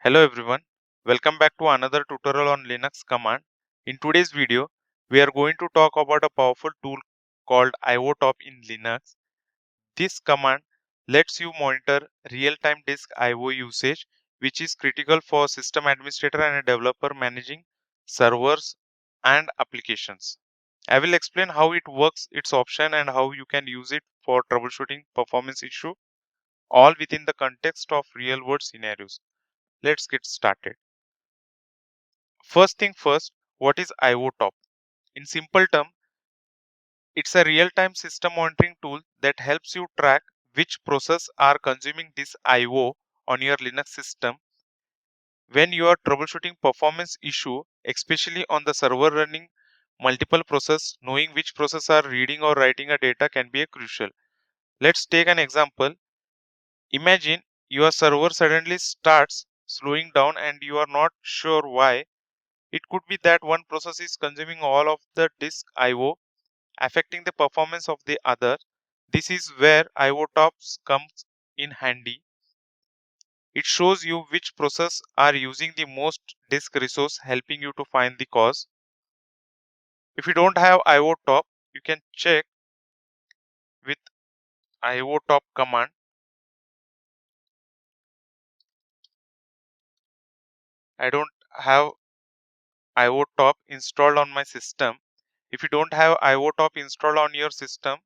Hello everyone, welcome back to another tutorial on Linux command. In today's video, we are going to talk about a powerful tool called iotop in Linux. This command lets you monitor real-time disk I/O usage, which is critical for system administrator and a developer managing servers and applications. I will explain how it works, its option, and how you can use it for troubleshooting performance issue, all within the context of real-world scenarios. Let's get started. First thing first, what is iotop? In simple terms, it's a real-time system monitoring tool that helps you track which process are consuming this IO on your Linux system. When you are troubleshooting performance issue, especially on the server running multiple process, knowing which process are reading or writing a data can be a crucial. Let's take an example. Imagine your server suddenly starts slowing down and you are not sure why. It could be that one process is consuming all of the disk IO, affecting the performance of the other. This is where iotops comes in handy. It shows you which process are using the most disk resource, helping you to find the cause. If you don't have iotop, you can check with iotop command. I don't have iotop installed on my system. If you don't have iotop installed on your system,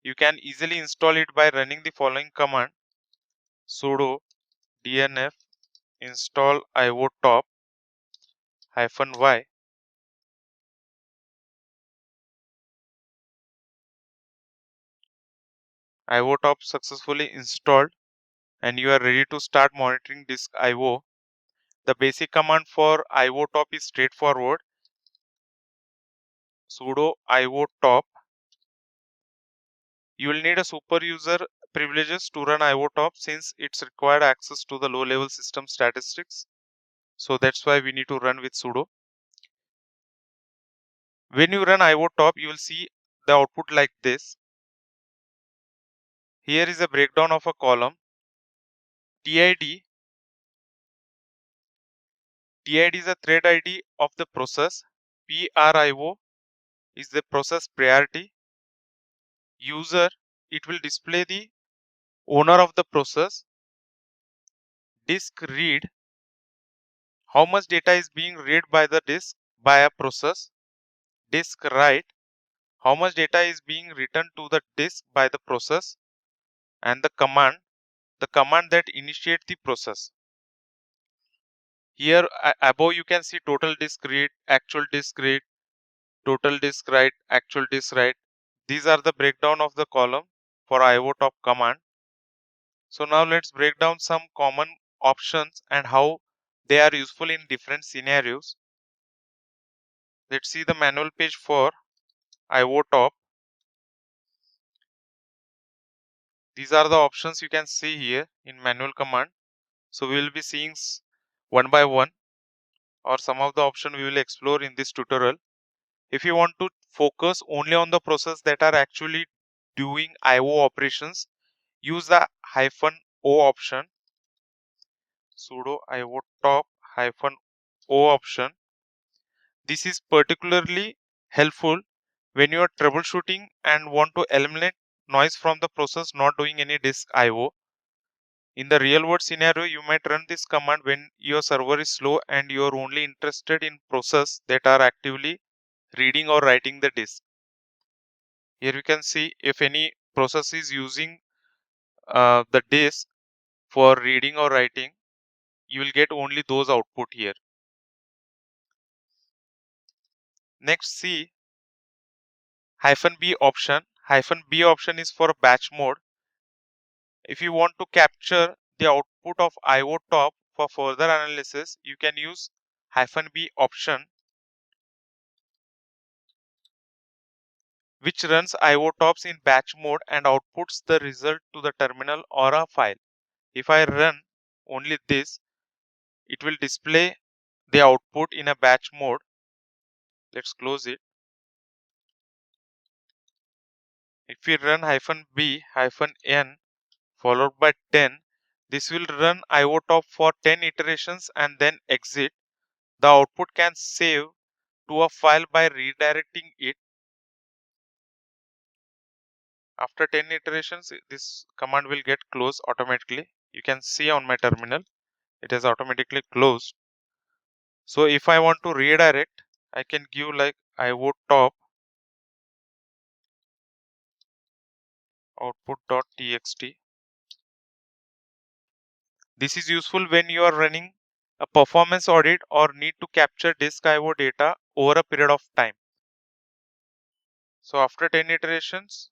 you can easily install it by running the following command: sudo dnf install iotop -y. iotop successfully installed and you are ready to start monitoring disk IO. The basic command for iotop is straightforward: sudo iotop. You will need a super user privileges to run iotop since it's required access to the low level system statistics. So that's why we need to run with sudo. When you run iotop, you will see the output like this. Here is a breakdown of a column. TID is a thread ID of the process. PRIO is the process priority. User, it will display the owner of the process. Disk read, how much data is being read by the disk by a process. Disk write, how much data is being written to the disk by the process. And the command that initiates the process. Here above you can see total disk read, actual disk read, total disk write, actual disk write. These are the breakdown of the column for iotop command. So now let's break down some common options and how they are useful in different scenarios. Let's see the manual page for iotop. These are the options you can see here in manual command. So we will be seeing one by one, or some of the options we will explore in this tutorial. If you want to focus only on the process that are actually doing IO operations, use the -o option, sudo iotop -o option. This is particularly helpful when you are troubleshooting and want to eliminate noise from the process not doing any disk IO. In the real world scenario, you might run this command when your server is slow and you are only interested in process that are actively reading or writing the disk. Here you can see if any process is using the disk for reading or writing, you will get only those output here. Next, see -b option. -b option is for batch mode. If you want to capture the output of iotop for further analysis, you can use -b option, which runs iotops in batch mode and outputs the result to the terminal or a file. If I run only this, it will display the output in a batch mode. Let's close it. If we run -b -n followed by 10, This will run iotop for 10 iterations and then exit. The output can save to a file by redirecting it. After 10 iterations, this command will get closed automatically. You can see on my terminal, it has automatically closed. So if I want to redirect, I can give like iotop output.txt. This is useful when you are running a performance audit or need to capture disk IO data over a period of time. So after 10 iterations,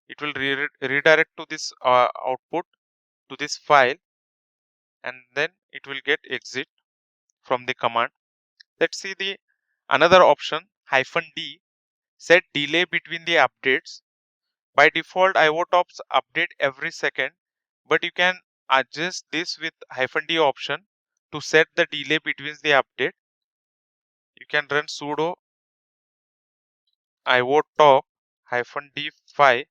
it will redirect to this output to this file, and then it will get exit from the command. Let's see the another option, -d, set delay between the updates. By default, iotops update every second, but you can adjust this with -d option to set the delay between the update. You can run sudo iotop -d5.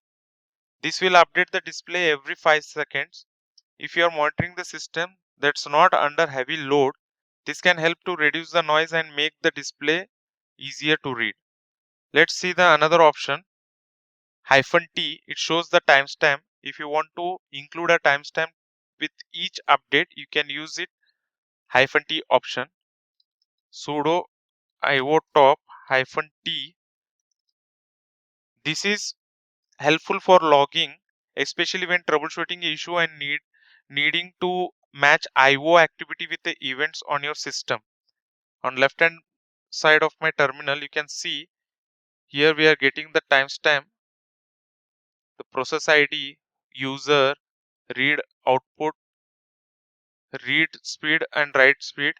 This will update the display every 5 seconds. If you are monitoring the system that's not under heavy load, this can help to reduce the noise and make the display easier to read. Let's see the another option, -t. It shows the timestamp. If you want to include a timestamp with each update, you can use it -t option. Sudo iotop -t. This is helpful for logging, especially when troubleshooting issue and needing to match IO activity with the events on your system. On left hand side of my terminal, you can see here we are getting the timestamp, the process ID, user, read output, read speed and write speed,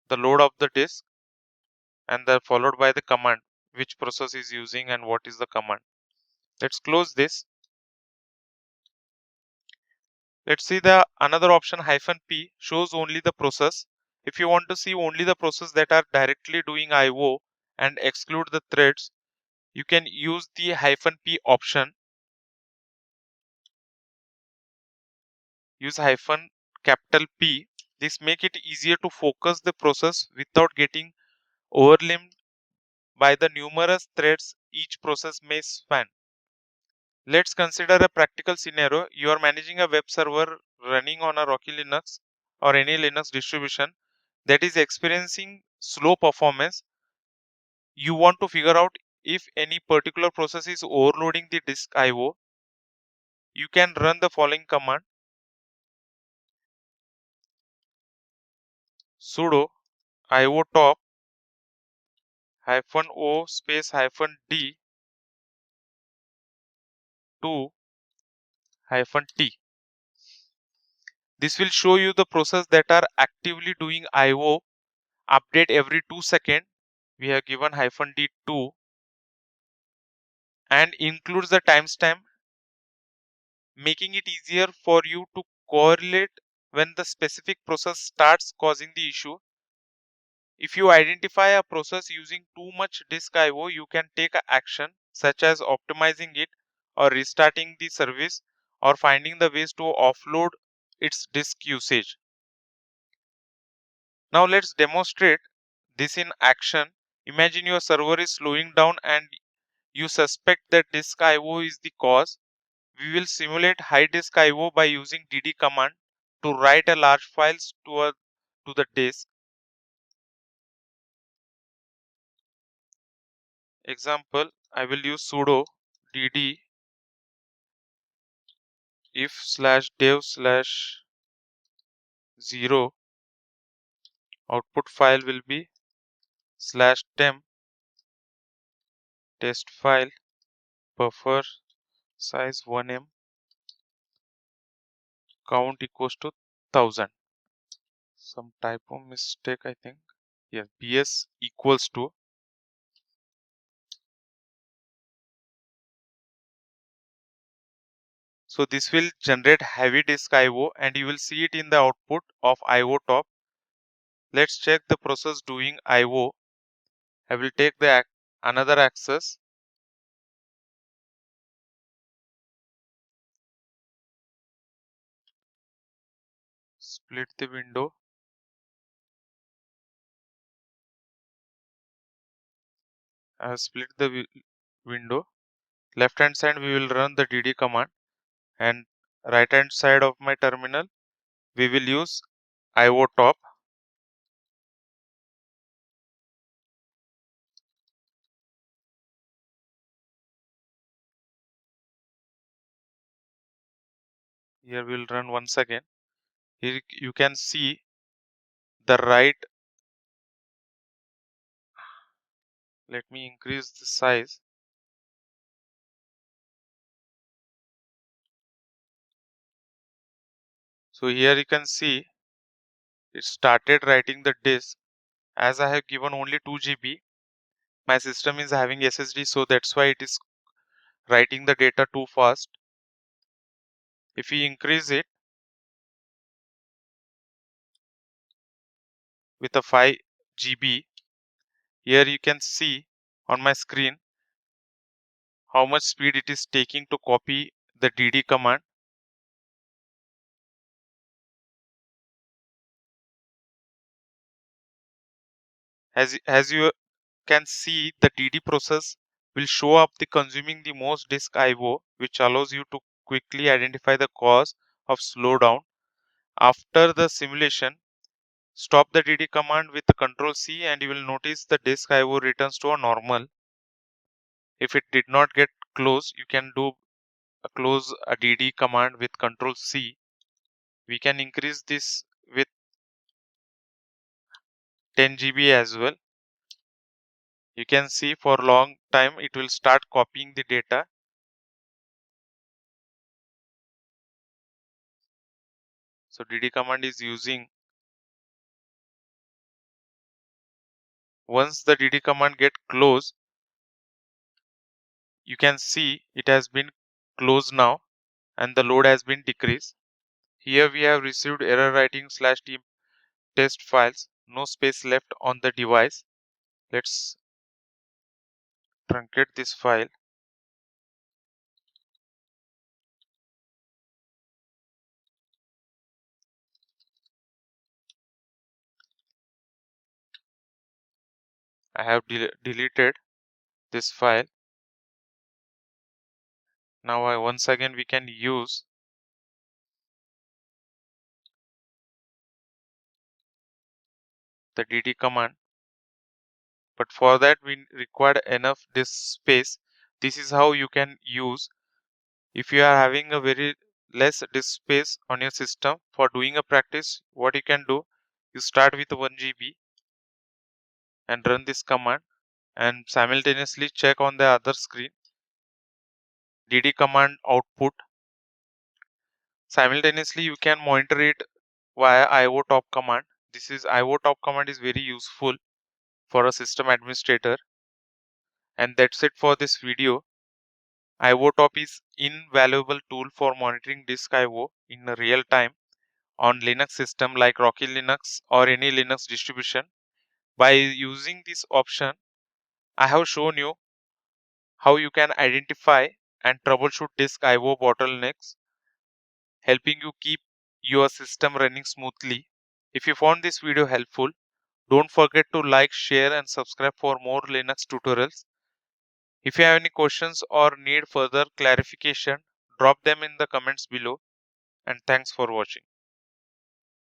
the load of the disk, and then followed by the command, which process is using and what is the command. Let's close this. Let's see the another option, -p, shows only the process. If you want to see only the process that are directly doing IO and exclude the threads, you can use the -p option. Use -P. This make it easier to focus the process without getting overwhelmed by the numerous threads each process may span. Let's consider a practical scenario. You are managing a web server running on a Rocky Linux or any Linux distribution that is experiencing slow performance. You want to figure out if any particular process is overloading the disk IO. You can run the following command, sudo iotop -o space -d to -t. This will show you the process that are actively doing IO update every 2 seconds. We have given -d2 and includes the timestamp, making it easier for you to correlate when the specific process starts causing the issue. If you identify a process using too much disk IO, you can take action such as optimizing it or restarting the service or finding the ways to offload its disk usage. Now let's demonstrate this in action. Imagine your server is slowing down and you suspect that disk IO is the cause. We will simulate high disk IO by using dd command to write a large files to the disk. Example, I will use sudo dd if/dev/0. Output file will be /temp test file, buffer size 1M, count equals to 1000. Some typo mistake, I think. Yeah, bs equals to. So this will generate heavy disk IO and you will see it in the output of iotop. Let's check the process doing IO. I will take the another access. split the window. I have split the window. Left hand side we will run the dd command, and right hand side of my terminal we will use iotop. Here we will run once again. Here you can see the right. Let me increase the size. So here you can see it started writing the disk. As I have given only 2 GB, my system is having SSD, so that's why it is writing the data too fast. If we increase it with a 5 GB, here you can see on my screen how much speed it is taking to copy the dd command. As you can see, the dd process will show up the consuming the most disk IO, which allows you to quickly identify the cause of slowdown. After the simulation, stop the dd command with the Ctrl C and you will notice the disk IO returns to a normal. If it did not get closed, you can do a close a dd command with Ctrl C. We can increase this with 10 GB as well. You can see for long time it will start copying the data. So dd command is using. Once the dd command get closed, you can see it has been closed now and the load has been decreased. Here we have received error writing /t test files, no space left on the device. Let's truncate this file. I have deleted this file. Now once again we can use the dd command, but for that we require enough disk space. This is how you can use if you are having a very less disk space on your system. For doing a practice, what you can do, you start with 1 GB and run this command and simultaneously check on the other screen dd command output. Simultaneously you can monitor it via iotop command. This is iotop command is very useful for a system administrator. And that's it for this video. iotop is invaluable tool for monitoring disk IO in real time on Linux system like Rocky Linux or any Linux distribution. By using this option, I have shown you how you can identify and troubleshoot disk IO bottlenecks, helping you keep your system running smoothly. If you found this video helpful, don't forget to like, share and subscribe for more Linux tutorials. If you have any questions or need further clarification, drop them in the comments below, and thanks for watching.